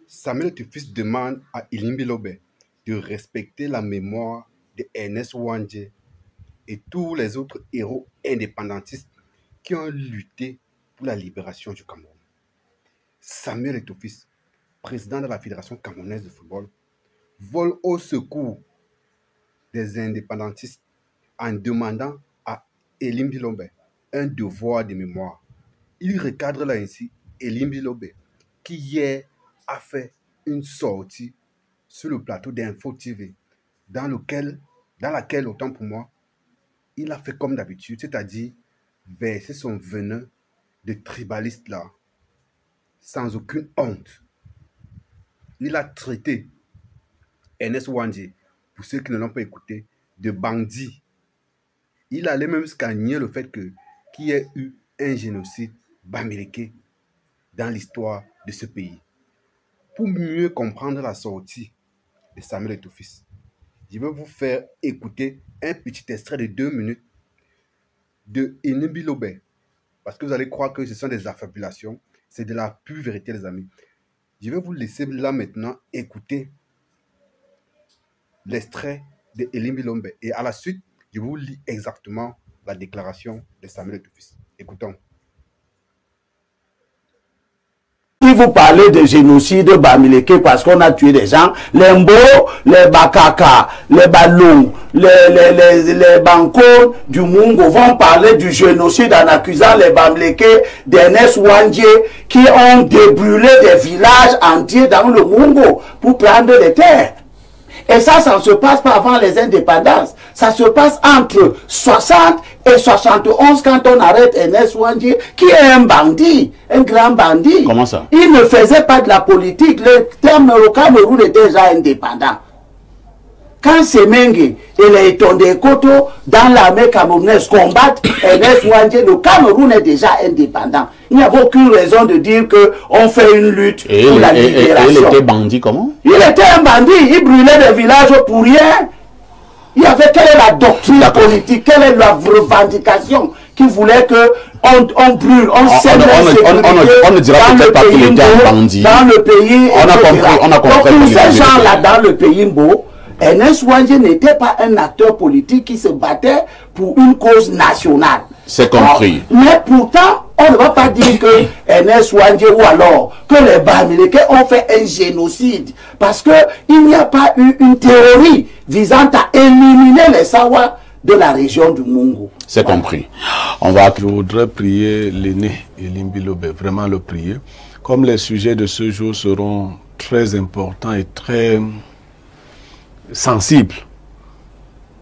Samuel Tufis demande à Ilimbi Lobe de respecter la mémoire de Ernest Ouandjé et tous les autres héros indépendantistes qui ont lutté pour la libération du Cameroun. Samuel Tufis, président de la Fédération camerounaise de football, vole au secours des indépendantistes en demandant à Elimbi Lobe un devoir de mémoire. Il recadre là ainsi Elimbi Lobe, qui hier a fait une sortie sur le plateau d'Info TV, dans laquelle, autant pour moi, il a fait comme d'habitude, c'est-à-dire verser son venin de tribaliste là, sans aucune honte. Il a traité Ernest Ouandjé, pour ceux qui ne l'ont pas écouté, de bandit. Il allait même jusqu'à nier le fait qu'il y ait eu un génocide bamileke dans l'histoire de ce pays. Pour mieux comprendre la sortie de Samuel Tufis, je vais vous faire écouter un petit extrait de 2 minutes de Ilimbi Lobe, parce que vous allez croire que ce sont des affabulations. C'est de la pure vérité, les amis. Je vais vous laisser là maintenant écouter l'extrait de Ilimbi Lobe. Et à la suite, je vous lis exactement la déclaration de Samuel Tufis. Écoutons. Si vous parlez de génocide bamileke parce qu'on a tué des gens, les Mbo, les Bakaka, les Balou, les Bankos du Mungo vont parler du génocide en accusant les bamileke d'Ernest Ouandjé qui ont débrûlé des villages entiers dans le Mungo pour prendre les terres. Et ça ne se passe pas avant les indépendances. Ça se passe entre 60 et 71 quand on arrête Ernest Ouandjé, qui est un bandit, un grand bandit. Comment ça? Il ne faisait pas de la politique. Le terme au Cameroun est déjà indépendant. Quand Semengue et les Tondé Koto dans l'armée camerounaise combattent Ernest Ouandjé, le Cameroun est déjà indépendant. Il n'y a aucune raison de dire qu'on fait une lutte pour la libération. Et il était bandit comment? Il était un bandit, il brûlait des villages pour rien. Il y avait quelle est la doctrine politique, quelle est la revendication qui voulait qu'on brûle, on sème la sécurité on ne dira peut-être pas qu'il était un bandit. Dans le pays, on a compris. Donc tous ces gens-là dans le pays Mbo, Ernest Ouandjé n'était pas un acteur politique qui se battait pour une cause nationale. C'est compris. Mais pourtant, on ne va pas dire que Ernest Ouandjé ou alors que les Bamileke ont fait un génocide. Parce qu'il n'y a pas eu une théorie visant à éliminer les Sawa de la région du Mungo. C'est compris. Je voudrais prier l'aîné Ilimbi Lobe, vraiment le prier. Comme les sujets de ce jour seront très importants et très sensibles,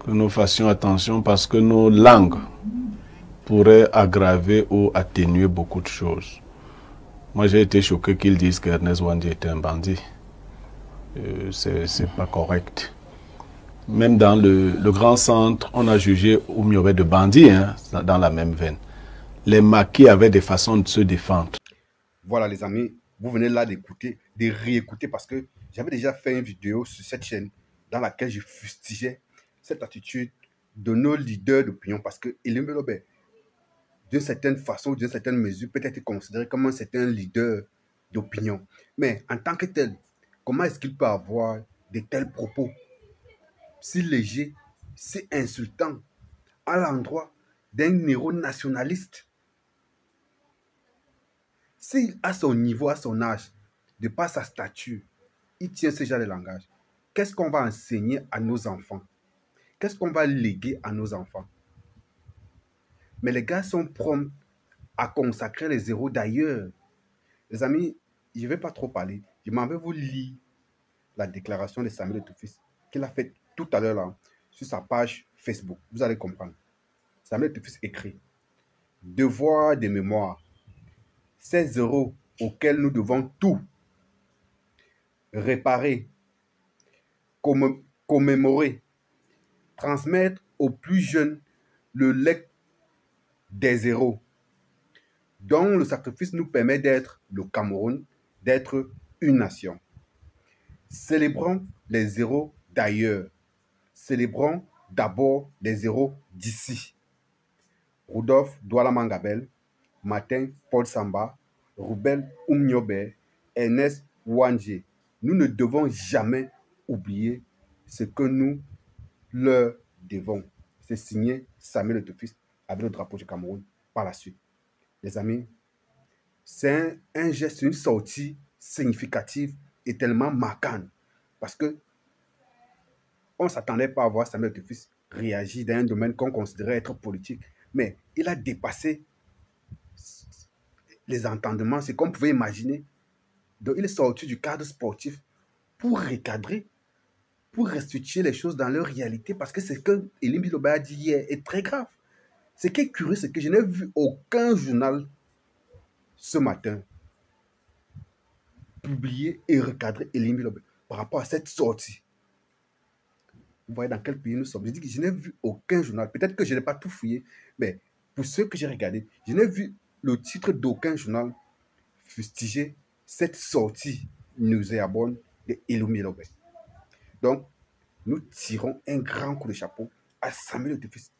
que nous fassions attention parce que nos langues pourraient aggraver ou atténuer beaucoup de choses. Moi, j'ai été choqué qu'ils disent qu'Ernest Ouandjé était un bandit. C'est pas correct. Même dans le grand centre, on a jugé Oumiobe de bandit, hein, dans la même veine. Les maquis avaient des façons de se défendre. Voilà les amis, vous venez là d'écouter, de réécouter, parce que j'avais déjà fait une vidéo sur cette chaîne dans laquelle je fustigeais cette attitude de nos leaders d'opinion, parce que Ilimbi Lobe, d'une certaine façon, d'une certaine mesure, peut être considéré comme un certain leader d'opinion. Mais en tant que tel, comment est-ce qu'il peut avoir de tels propos si légers, si insultants à l'endroit d'un héros nationaliste? S'il, à son niveau, à son âge, de par sa stature, il tient ce genre de langage, qu'est-ce qu'on va enseigner à nos enfants? Qu'est-ce qu'on va léguer à nos enfants? Mais les gars sont prompts à consacrer les héros d'ailleurs. Les amis, je ne vais pas trop parler. Je m'en vais vous lire la déclaration de Samuel Tufis qu'il a faite tout à l'heure là, sur sa page Facebook. Vous allez comprendre. Samuel Tufis écrit: devoir de mémoire. Ces héros auxquels nous devons tout réparer, commémorer, transmettre aux plus jeunes le legs des héros, dont le sacrifice nous permet d'être le Cameroun, d'être une nation. Célébrons les héros d'ailleurs. Célébrons d'abord les héros d'ici. Rudolf Douala Mangabel, Martin Paul Samba, Rouben Oumiobe, Ernest Ouandjé, Nous ne devons jamais oublier ce que nous leur devons. C'est signé Samuel Etofis avec le drapeau du Cameroun par la suite. Les amis, c'est un geste, une sortie significative et tellement marquante parce que on ne s'attendait pas à voir Samuel Etofis réagir dans un domaine qu'on considérait être politique, mais il a dépassé les entendements, c'est qu'on pouvait imaginer. Donc il est sorti du cadre sportif pour recadrer, pour restituer les choses dans leur réalité, parce que ce que Elim Biloba a dit hier est très grave. Ce qui est curieux, c'est que je n'ai vu aucun journal ce matin publier et recadrer Elim Biloba par rapport à cette sortie. Vous voyez dans quel pays nous sommes. Je dis que je n'ai vu aucun journal. Peut-être que je n'ai pas tout fouillé, mais pour ceux que j'ai regardés, je n'ai vu le titre d'aucun journal fustiger cette sortie nauséabonde de Elim Biloba. Donc, nous tirons un grand coup de chapeau à Samuel Etofis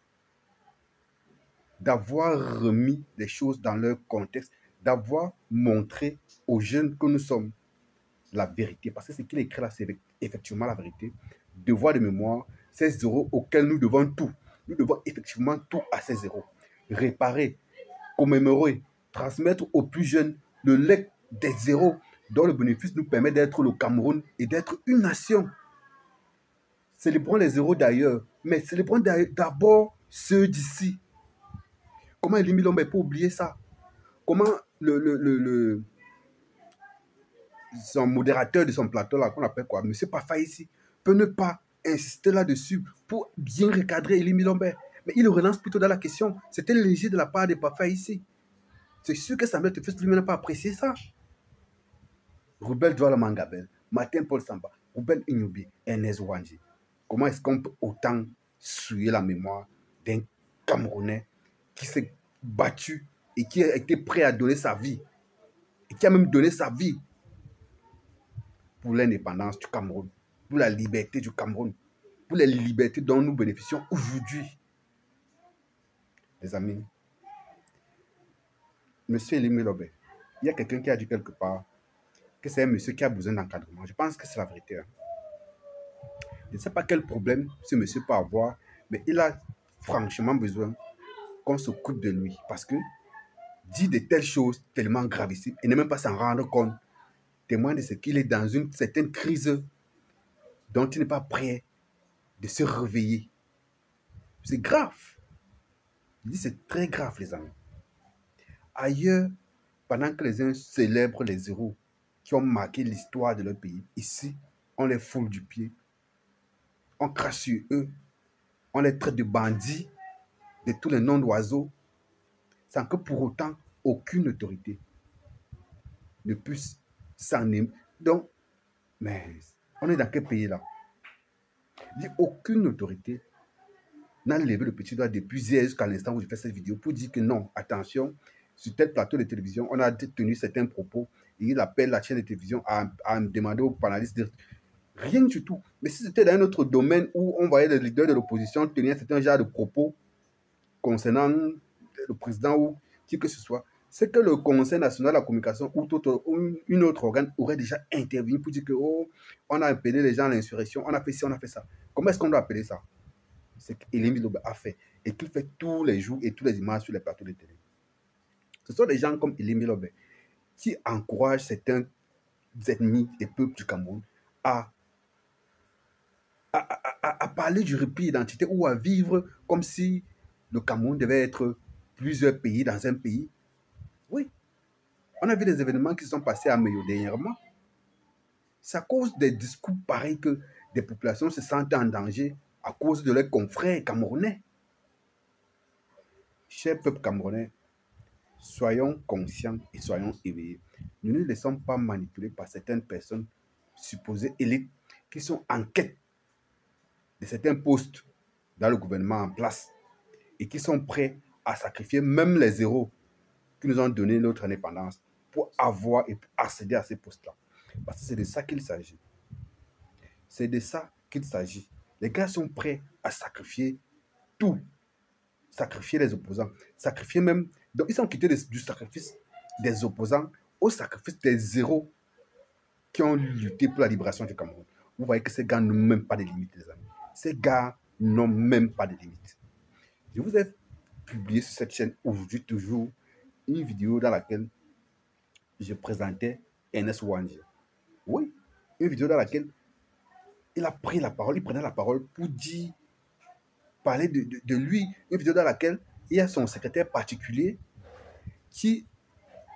d'avoir remis les choses dans leur contexte, d'avoir montré aux jeunes que nous sommes la vérité. Parce que ce qu'il écrit là, c'est effectivement la vérité. Devoir de mémoire, ces zéros auxquels nous devons tout. Nous devons effectivement tout à ces zéros. Réparer, commémorer, transmettre aux plus jeunes le legs des zéros dont le bénéfice nous permet d'être le Cameroun et d'être une nation. Célébrons les zéros d'ailleurs, mais célébrons d'abord ceux d'ici. Comment Elim Biloba peut oublier ça? Comment son modérateur de son plateau, là, qu'on appelle quoi, M. Pafa ici, peut ne pas insister là-dessus pour bien recadrer Elim Biloba? Mais il relance plutôt dans la question. C'était léger de la part de Pafa ici. C'est sûr que Samuel Etofis lui-même n'a pas apprécié ça. Roubel Douala Mangabel, Martin Paul Samba, Roubel Inyubi, Ernest Ouandji. Comment est-ce qu'on peut autant souiller la mémoire d'un Camerounais qui s'est battu et qui a été prêt à donner sa vie, et qui a même donné sa vie pour l'indépendance du Cameroun, pour la liberté du Cameroun, pour les libertés dont nous bénéficions aujourd'hui. Les amis, Monsieur Elim Biloba, il y a quelqu'un qui a dit quelque part que c'est un monsieur qui a besoin d'encadrement. Je pense que c'est la vérité. Je ne sais pas quel problème ce monsieur peut avoir, mais il a franchement besoin qu'on s'occupe de lui. Parce que dire de telles choses tellement gravissimes et ne même pas s'en rendre compte témoigne de ce qu'il est dans une certaine crise dont il n'est pas prêt de se réveiller. C'est grave. Je dis c'est très grave, les amis. Ailleurs, pendant que les uns célèbrent les héros qui ont marqué l'histoire de leur pays, ici, on les foule du pied, on crache sur eux, on les traite de bandits, de tous les noms d'oiseaux, sans que pour autant aucune autorité ne puisse s'en aimer. Donc, mais on est dans quel pays là? Aucune autorité n'a levé le petit doigt depuis hier jusqu'à l'instant où je fais cette vidéo pour dire que non, attention, sur tel plateau de télévision, on a tenu certains propos et il appelle la chaîne de télévision à me demander aux panélistes de... Rien du tout. Mais si c'était dans un autre domaine où on voyait les leaders de l'opposition tenir certains genre de propos concernant le président ou qui que ce soit, c'est que le Conseil national de la communication ou une autre organe aurait déjà intervenu pour dire que oh, on a appelé les gens à l'insurrection, on a fait ci, on a fait ça. Comment est-ce qu'on doit appeler ça? C'est qu'Elim Biloba a fait et qu'il fait tous les jours et tous les images sur les plateaux de télé. Ce sont des gens comme Elim Biloba qui encouragent certains ennemis et peuples du Cameroun à parler du repli d'identité ou à vivre comme si le Cameroun devait être plusieurs pays dans un pays. Oui, on a vu des événements qui sont passés à Meyo dernièrement. C'est à cause des discours pareils que des populations se sentent en danger à cause de leurs confrères camerounais. Chers peuples camerounais, soyons conscients et soyons éveillés. Ne nous laissons pas manipuler par certaines personnes supposées élites qui sont en quête de certains postes dans le gouvernement en place et qui sont prêts à sacrifier même les héros qui nous ont donné notre indépendance pour avoir et pour accéder à ces postes-là. Parce que c'est de ça qu'il s'agit. C'est de ça qu'il s'agit. Les gars sont prêts à sacrifier tout. Sacrifier les opposants. Sacrifier même... Donc, ils sont quittés du sacrifice des opposants au sacrifice des héros qui ont lutté pour la libération du Cameroun. Vous voyez que ces gars n'ont même pas de limites, les amis. Ces gars n'ont même pas de limites. Je vous ai publié sur cette chaîne aujourd'hui toujours une vidéo dans laquelle je présentais Ernest Ouandjé. Oui, une vidéo dans laquelle il a pris la parole, il prenait la parole pour dire, parler de lui. Une vidéo dans laquelle il y a son secrétaire particulier qui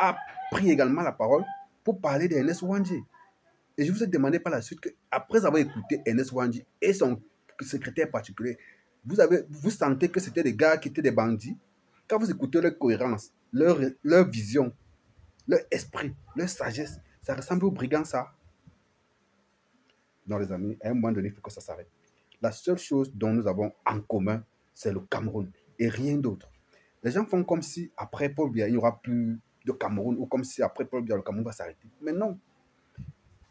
a pris également la parole pour parler d'Ernest Ouandjé. Et je vous ai demandé par la suite que, après avoir écouté Ernest Ouandjé et son secrétaire particulier, vous sentez que c'était des gars qui étaient des bandits. Quand vous écoutez leur cohérence, leur vision, leur esprit, leur sagesse, ça ressemble aux brigands, ça. Non, les amis, à un moment donné, il faut que ça s'arrête. La seule chose dont nous avons en commun, c'est le Cameroun et rien d'autre. Les gens font comme si après Paul Biya, il n'y aura plus de Cameroun, ou comme si après Paul Biya, le Cameroun va s'arrêter. Mais non.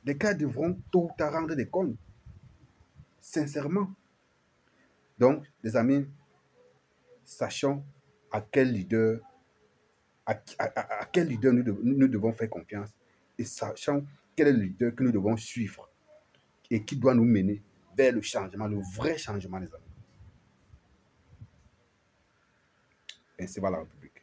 Les gars devront tôt ou tard rendre des comptes. Sincèrement. Donc, les amis, sachons à quel leader, quel leader nous devons faire confiance et sachant quel est le leader que nous devons suivre et qui doit nous mener vers le changement, le vrai changement, les amis. Ainsi va la République.